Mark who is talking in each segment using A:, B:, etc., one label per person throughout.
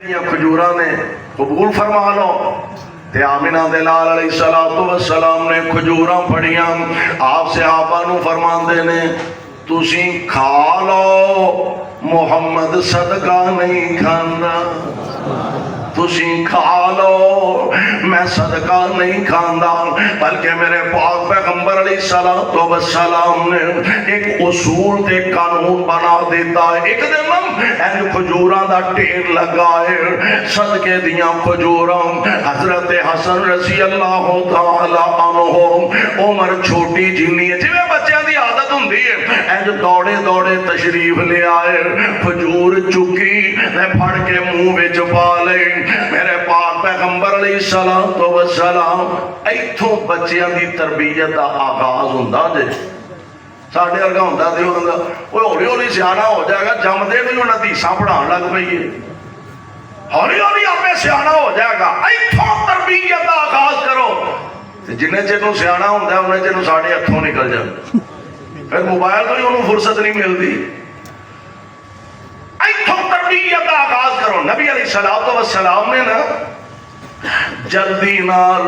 A: کھجوراں نے قبول فرما لو تے آمنہ دے لال علیہ السلام نے کھجوراں پڑھیاں آپ صحابہ نو فرماندے نے تسی کھا لو محمد صدقہ نہیں کھانا تسی کھا لو میں صدقہ نہیں کھانا بلکہ میرے پاک پیغمبر علیہ السلام نے ایک اصول تے قانون بنا دیتا ہے ایک دن ہم کھجوراں دا ٹیر لگائے صدقے دیاں کھجوراں حضرت حسن رضی اللہ تعالی عنہ عمر چھوٹی جنی ہے جویں بچیاں دی عادت ہوندی ہے اینج دوڑے دوڑے تشریف لے آئے کھجور چکی میں پھڑ کے منہ وچ پا لے میرے پاک پیغمبر علیہ السلام ایتھوں بچیاں دی تربیت دا آغاز ہوندا جے ساڈے ورگا ہوندا تے ہوندا اوے ہولی ہولی سیاںا ہو جائے گا جمدے نہیں انہاں حدیثاں پڑھان لگ پئی ہے ہولی ہولی آپے سیاںا ہو جائے گا ایتھوں تربیت دا آغاز کرو تے جنہیں چر نوں سیاںا ہوندا ہے انہیں چر نوں ساڈے ہتھوں نکل جاندا پھر موبائل تو ہی انہوں فرصت نہیں ملتی ایتھوں تربیت کا آغاز کرو نبی علیہ السلام نے نا جلدی نال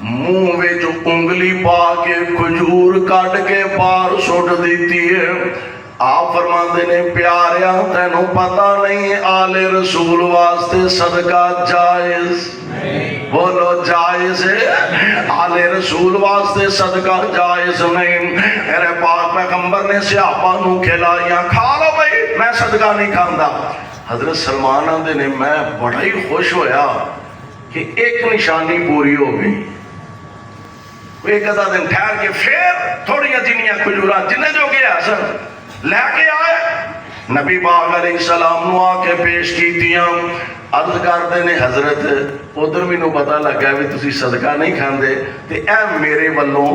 A: منہ وچ انگلی پا کے کھجور کٹ کے باہر سٹ دیتی ہے آپ فرماندے نے پیاریا تینوں پتہ نہیں آل رسول واسطے صدقہ جائز بولو جائز ہے آل رسول واسطے صدقہ جائز نہیں میرے پاک پیغمبر نے صحابہ نو کھلائیاں کھا لو بھائی میں صدقہ نہیں کھاندا حضرت سلمان آندے نے میں بڑا ہی خوش ہویا کہ ایک نشانی پوری ہو گئی ایک ادھا دن ٹھہر کے پھر تھوڑیاں جنیاں کھجوراں جنہیں جو گیا حسن لے کے آئے نبی باغ علیہ السلام نو آ کے پیش کیتیاں عرض کردے نے حضرت ادھر مینوں پتہ لگا بھی تسی صدقہ نہیں کھاندے تے اے میرے والوں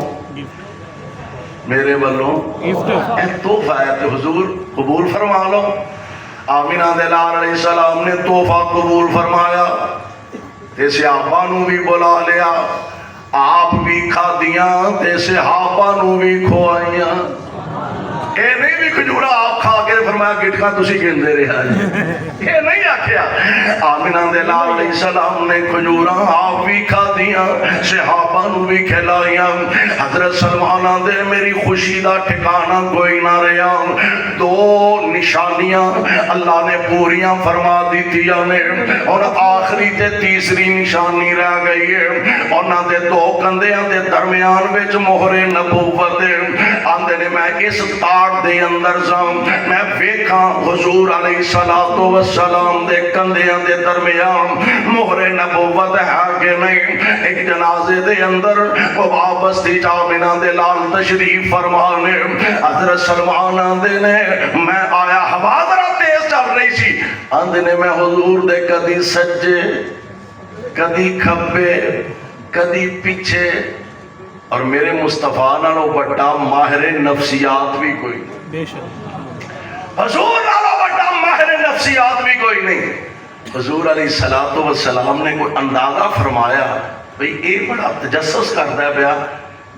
A: اے تحفہ ہے تے حضور قبول فرما لو آمنہ دے لال علیہ السلام نے تحفہ قبول فرمایا تے صحابہ نو بھی بلا لیا آپ بھی کھا دیاں تے صحابہ نو بھی کھوائیاں اے نہیں بھی کھجورا آپ کھا کے فرمایا گٹکا تسی گھندے رہا اے نہیں آکھیا آمنہ دے لال علیہ السلام نے کھجورا آپ بھی کھا دیاں صحابہ نو بھی کھلائیاں حضرت سلمان دے میری خوشی دا ٹھکانہ کوئی نہ رہا دو نشانیاں اللہ نے پوریاں فرما دیتیاں نے اور آخری تے تیسری نشانی رہ گئی ہے اور نہ دے دو کندیاں دے درمیان وچ مہر نبوت آندے نے میں اس تاڑ دے اندر جاؤں میں ویکھاں حضور علیہ السلام دے کندیاں دے درمیان مہر نبوت ہے کہ نہیں ایک جنازے دے اندر وہ وابستی آمنہ دے لال تشریف فرمانے حضرت سلمان آندے نے میں آیا ہوا ذرا تیز چل رہی سی آندے نے میں حضور دے کدی سجے کدی کھبے کدی پیچھے اور میرے مصطفیٰ نالو بڑا ماہر نفسیات بھی کوئی حضور نالو بڑا ماہر نفسیات بھی کوئی نہیں حضور علیہ السلام نے کوئی اندازہ فرمایا بھئی اے بڑا تجسس کرتا ہے بیا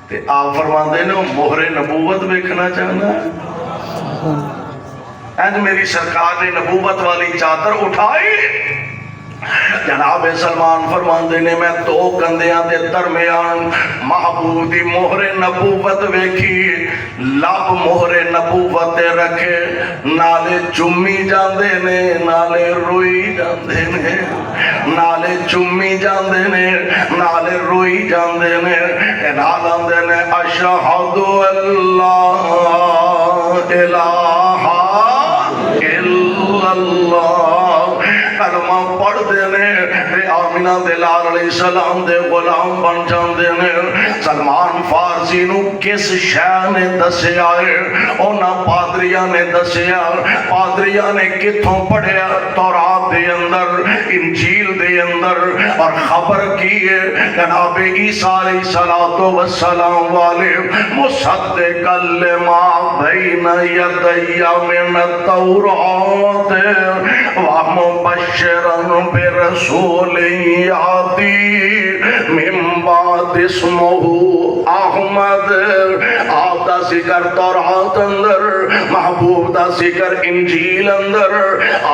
A: تے آپ فرماندے نے مہر نبوت بیکھنا چاہنا اینج میری سرکار نے نبوت والی چادر اٹھائی جناب سلمان فرماندے نے میں دو کندیاں دے درمیان محبوب دی مہر نبوت ویکھی لب مہر نبوت رکھے نالے چمی جاندے نے نالے روئی جاندے نے نالے چمی جاندے نے نالے روئی جاندے نے نال آندے نے اشہد اللہ الہ الا اللہ کلمہ پڑھ دینے آمنہ دے لال علیہ السلام دے غلام بن جان دینے سلمان فارسی نو کس شہ نے دسے آئے اونا پادریاں نے دسے آئے پادریاں نے کتھوں پڑھے تورات دے اندر انجیل دے اندر اور خبر کیے جناب عیسیٰ علیہ السلام والے مصدق لما بین یدی من التورات ومبشرا برسول یاتی من بعد احمد اسمہو احمد، آپ دا ذکر تورات اندر، محبوب دا ذکر انجیل اندر،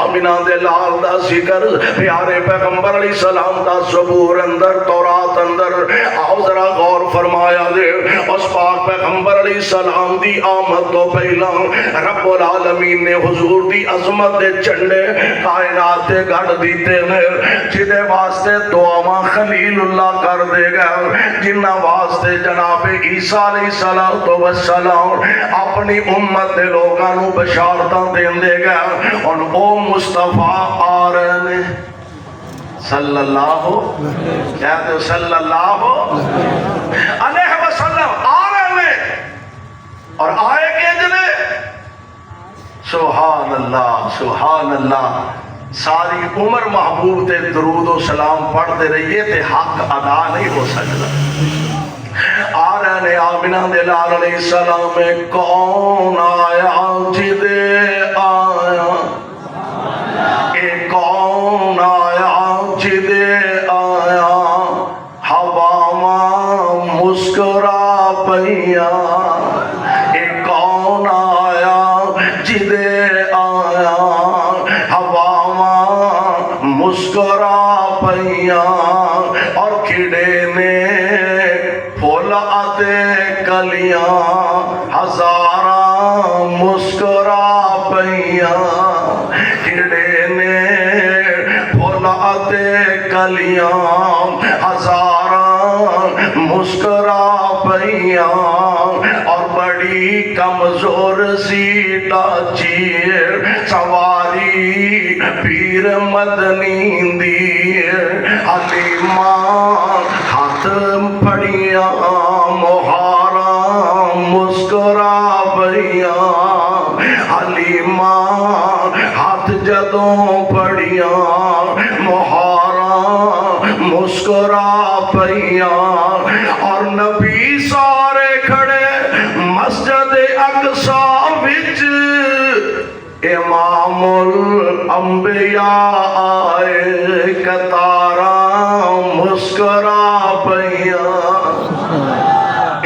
A: آمینہ دے لال دا ذکر پیارے پیغمبر علیہ السلام دا زبور اندر، تورات اندر۔ آؤ ذرا غور فرمایا دے اس پاک پیغمبر علیہ السلام دی آمد تو پہلا رب العالمین نے حضور دی عظمت دے چنڈے کائنات دے گھڑ دیتے ہیں، جدے واسطے دعاواں خلیل اللہ کر دے گا، جنہ واسطے جناب عیسیٰ علیہ السلام اپنی امت دے لوگاں بشارتاں دین دے گا، اور او مصطفیٰ آ رہے ہیں صلی اللہ کہتے صلی اللہ علیہ وسلم آ رہے ہیں، اور آئے کے جنے سبحان اللہ سبحان اللہ، ساری عمر محبوب تے درود و سلام پڑھتے رہیے تے حق ادا نہیں ہو سکتا۔ آ رہے نے آمینہ دے لال علیہ السلام میں کون آیا جدے آیا، اے کون آیا جدے آیا، ہواواں مسکرا پیا، اے کون آیا جدے آیا، ہواواں مسکرا پیا، اور کھڑے نے پھول آتے کلیاں ہزاراں مسکرا پیا، کھڑے نے پھول آتے کلیاں ہزاراں مسکرا پیا، اور بڑی کمزور سی ڈاچیر سواری پیر مدنی دی، حلیمہ ہاتھ پھڑیاں مہاراں مسکرا پیا، حلیمہ ہاتھ جدوں پھڑیاں مہاراں مسکرا پیا، اور نبی سارے کھڑے مسجد اقصیٰ وچ، امام الانبیاء آئے قطاراں مسکرا پیا،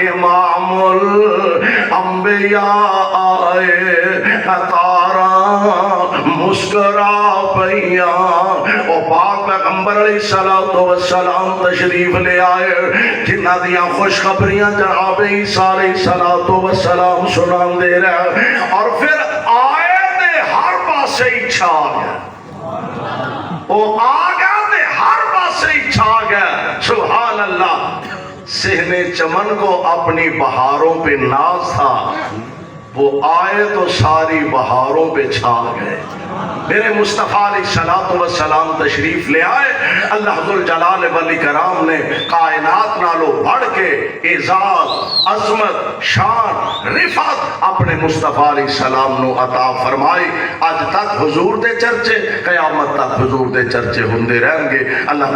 A: امام الانبیاء آئے قطاراں مسکرا پیا، او پاک پیغمبر علیہ السلام تشریف لے آئے، جنہ دیاں خوشخبریاں جناب عیسیٰ علیہ السلام سنان دے رہے، اور پھر آئے دے ہر پاسے ہی چھا گیا، او آگا دے ہر پاسے ہی چھا گیا، سبحان اللہ۔ صحن چمن کو اپنی بہاروں پہ ناز تھا، وہ آئے تو ساری بہاروں پہ چھا گئے۔ میرے مصطفیٰ علیہ السلام تشریف لے آئے، اللہ ذوالجلال والاکرام نے کائنات نالو بڑھ کے اعزاز عظمت شان رفعت اپنے مصطفیٰ علیہ السلام نو عطا فرمائی۔ اج تک حضور دے چرچے، قیامت تک حضور دے چرچے ہوندے رہیں گے۔ اللہ